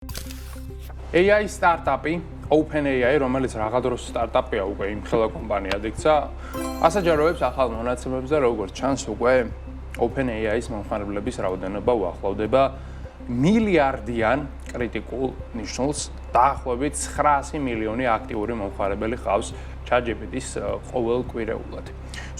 AI სტარტაპი, OpenAI, რომელიც რაღაც დროს სტარტაპია უკვე იმ ხელა კომპანიად იქცა, ასაჯაროებს ახალ მონაცემებს და როგორც ჩანს უკვე OpenAI-ის მომხმარებლების რაოდენობა უახლოვდება მილიარდიან კრიტიკულ ნიშნულს, დაახლოებით 900 მილიონი აქტიური მომხმარებელი ყავს ChatGPT-ის ყოველკვირეულად.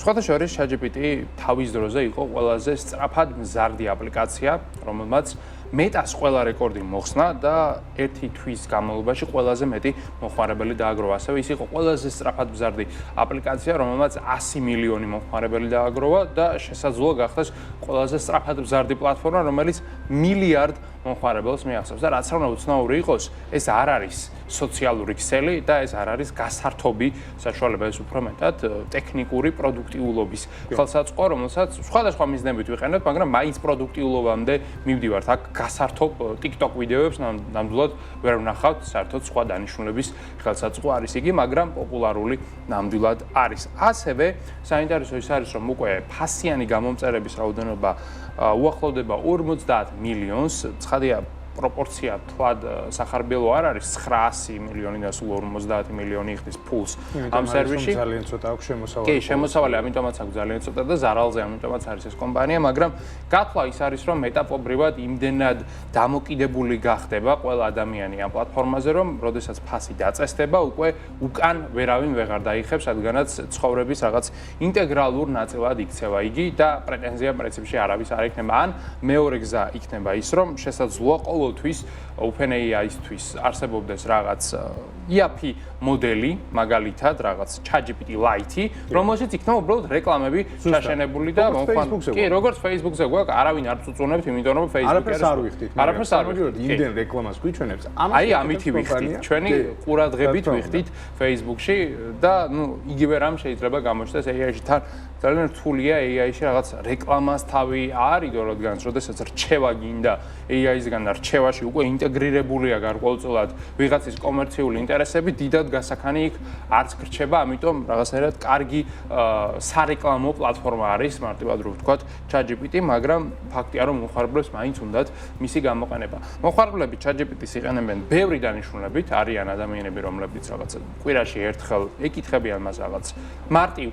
სხვათა შორის ChatGPT თავის დროზე იყო ყველაზე სწრაფად მზარდი აპლიკაცია, რომელმაც მეტას ყველა რეკორდი მოხსნა და ერთი თვის განმავლობაში ყველაზე მეტი მომხმარებელი დააგროვა. ასევე ის იყო ყველაზე სწრაფად მზარდი აპლიკაცია, რომელმაც 100 მილიონი მომხმარებელი დააგროვა და შესაძლოა გახდეს ყველაზე სწრაფად მზარდი პლატფორმა, რომელიც მილიარდ მომხმარებელს მიახსოვს. და რაც რა უნდა უცნაური იყოს, ეს არ არის სოციალური ქსელი და ეს არ არის გასართობი საშუალება, ეს უფრო მეტად ტექნიკური პროდუქტიულობის ხელსაწყო, რომელსაც სხვადასხვა მიზნებით ვიყენებთ, მაგრამ მაინც პროდუქტიულობამდე მივდივართ. აქ გასართობ TikTok ვიდეოებს ნამდვილად ვერ ვნახავთ, საერთოდ სხვა დანიშნულების ხელსაწყო არის იგი, მაგრამ პოპულარული ნამდვილად არის. ასევე საინტერესო ის არის, რომ უკვე ფასიანი გამომწერების რაოდენობა უახლოვდება 50 მილიონს, ცხადია პროპორცია თვად სახარბიელო არ არის 900 მილიონი და სულ 50 მილიონი იხდის ფულს ამ სერვისში. ძალიან ცოტა აქვს შემოსავალი. კი, შემოსავალი ამიტომაც აქვს ძალიან ცოტა და ზარალზე ამიტომაც არის ეს კომპანია, მაგრამ გათვლა ის არის, რომ მეტაპობრივად იმდენად დამოკიდებული გახდება ყველა ადამიანი ამ პლატფორმაზე, რომ როდესაც ფასი დაწესდება, უკვე უკან ვერავინ ვეღარ დაიხებს, რადგანაც ცხოვრების რაღაც ინტეგრალურ ნაწილად იქცევა იგი და პრეტენზია პრინციპში არავის არ იქნება. ან მეორე გზა იქნება ის, რომ შესაძლოა ყოველთვის OpenAI-ისთვის არსებობდეს რაღაც IAP მოდელი, მაგალითად რაღაც ChatGPT Lite, რომელშიც იქნება უბრალოდ რეკლამები ჩაშენებული და კი, როგორც Facebook-ზე გვაქვს, არავინ არ წუწუნებთ, იმიტომ რომ Facebook-ი არაფერს არ ვიხდით. არაფერს არ ვიხდით. იმდენ რეკლამას გვიჩვენებს. აი, ამითი ვიხდით. ჩვენი ყურადღებით ვიხდით Facebook-ში და ნუ იგივე რამ შეიძლება გამოჩნდეს AI-ში. თან ძალიან რთულია AI-ში რაღაც რეკლამას თავი არიდო, რადგანაც როდესაც რჩევა გინდა AI-ისგან და რჩევაში უკვე ინტეგრირებულია გარკვეულწილად ვიღაცის კომერციული ინტერესები, დიდად გასახანი იქ არც გრჩება, ამიტომ რაღაცნაირად კარგი სარეკლამო პლატფორმა არის, მარტივად რო ვთქვათ, ChatGPT, მაგრამ ფაქტია, რომ მომხმარებლებს მაინც უნდათ მისი გამოყენება. მომხმარებლები ChatGPT-ს იყენებენ ბევრი დანიშნულებით, არიან ადამიანები, რომლებიც რაღაც კვირაში ერთხელ ეკითხებიან მას რაღაც მარტივ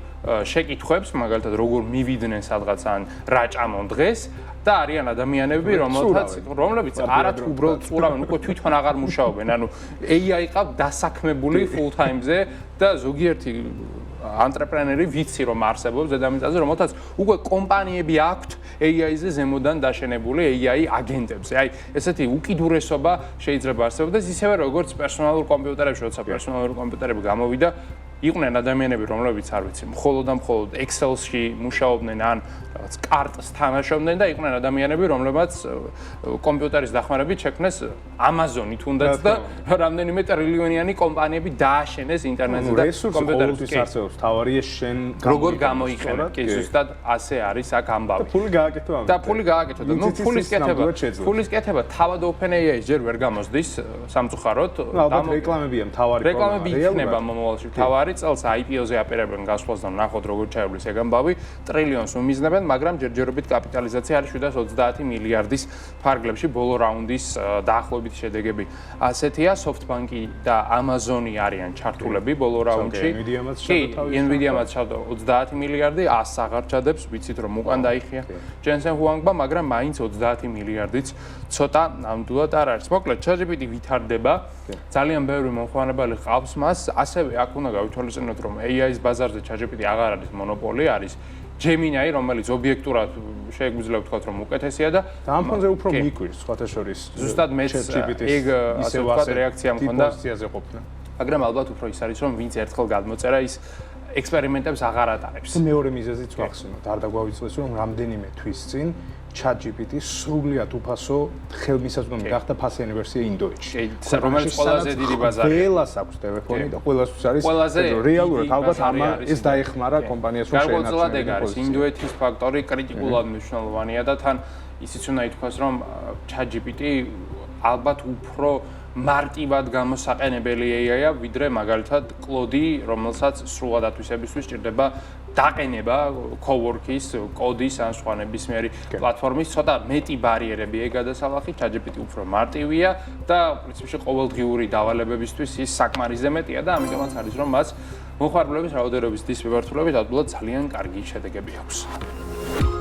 შეკითხვებს, მაგალითად როგორ მივიდნენ სადღაც ან რა ჭამონ დღეს და არიან ადამიანები, რომლებიც არათ უბრალოდ წურავენ, უკვე თვითონ აღარ მუშაობენ, ანუ AI ყავ დასაქმებული full time-ზე და ზოგიერთი ანტრეპრენერი ვიცი რომ არსებობს დედამიწაზე, რომელთაც უკვე კომპანიები აქვთ AI-ზე ზემოდან დაშენებული AI აგენტებზე. აი, ესეთი უკიდურესობა შეიძლება არსებობდეს, ისევე როგორც პერსონალურ კომპიუტერებში, როცა პერსონალური კომპიუტერები გამოვიდა, იყვნენ ადამიანები, რომლებიც არ ვიცი, მხოლოდ და მხოლოდ Excel-ში მუშაობდნენ ან რაღაც კარტს თამაშობდნენ და იყვნენ ადამიანები, რომლებიც კომპიუტერის დახმარებით შექმნეს Amazon-ი თუნდაც და რამდენიმე ტრილიონიანი კომპანიები დააშენეს ინტერნეტზე და კომპიუტერში არსებობს, თავარია შენ როგორ გამოიყენებ, კი ზუსტად ასე არის აქ ამბავი. და ფული გააკეთო ამით. და ფული გააკეთო და ნუ ფულის კეთება თავად OpenAI ჯერ ვერ გამოსდის სამწუხაროდ. ალბათ რეკლამებია მთავარი პრობლემა. რეკლამები იქნება მომავალში მთავარი წელს IPO-ზე აპირებენ გასვლას და ნახოთ როგორ ჩაევლის ეგ ამბავი, ტრილიონს უმიზნებენ, მაგრამ ჯერჯერობით კაპიტალიზაცია არის 730 მილიარდის ფარგლებში, ბოლო რაუნდის დაახლოებით შედეგები ასეთია, SoftBank-ი და Amazon-ი არიან ჩართულები ბოლო რაუნდში. Nvidia-მაც ჩადო 30 მილიარდი, 100 აღარ ჩადებს, ვიცით რომ უკან დაიხია Jensen Huang-მა, მაგრამ მაინც 30 მილიარდიც ცოტა ნამდვილად არ არის. მოკლედ, ChatGPT ვითარდება, ძალიან ბევრი მომხმარებელი ყავს მას, ასევე აქ უნდა გავითვალისწინოთ, რომ AI-ის ბაზარზე ChatGPT აღარ არის მონოპოლი, არის Gemini, რომელიც ობიექტურად შეგვიძლია ვთქვათ, რომ უკეთესია და ამ ფონზე უფრო მიკვირს, სხვათა შორის. ზუსტად მეც ეგ ასე ვთქვათ რეაქცია მქონდა. პოზიციაზე ყოფნა. მაგრამ ალბათ უფრო ის არის, რომ ვინც ერთხელ გადმოწერა ის ექსპერიმენტებს აღარ ატარებს. მეორე მიზეზიც ვახსენოთ, არ დაგვავიწყდეს, რომ რამდენიმე თვის წინ ChatGPT სრულიად უფასო ხელმისაწვდომი გახდა ფასიანი ვერსია ინდოეთში. რომელიც ყველაზე დიდი ბაზარია. ყველას აქვს ტელეფონი და ყველასთვის არის რეალურად ალბათ ეს დაეხმარა კომპანიას რომ შეენაცვლოს. გარკვეულწილად ეგ არის. ინდოეთის ფაქტორი კრიტიკულად მნიშვნელოვანია და თან ისიც უნდა ითქვას, რომ ChatGPT ალბათ უფრო მარტივად გამოსაყენებელი AI-ა, ვიდრე მაგალითად კლოდი, რომელსაც სრულად ათვისებისთვის სჭირდება დაყენება cowork-ის, კოდის ან სხვა ნებისმიერი პლატფორმის ცოტა მეტი ბარიერებია გადასალახი, ChatGPT უფრო მარტივია და პრინციპში ყოველდღიური დავალებებისთვის ის საკმარისზე მეტია და ამიტომაც არის რომ მას მოხმარებლების რაოდენობის დის მიმართულებით ადვილად ძალიან კარგი შედეგები აქვს.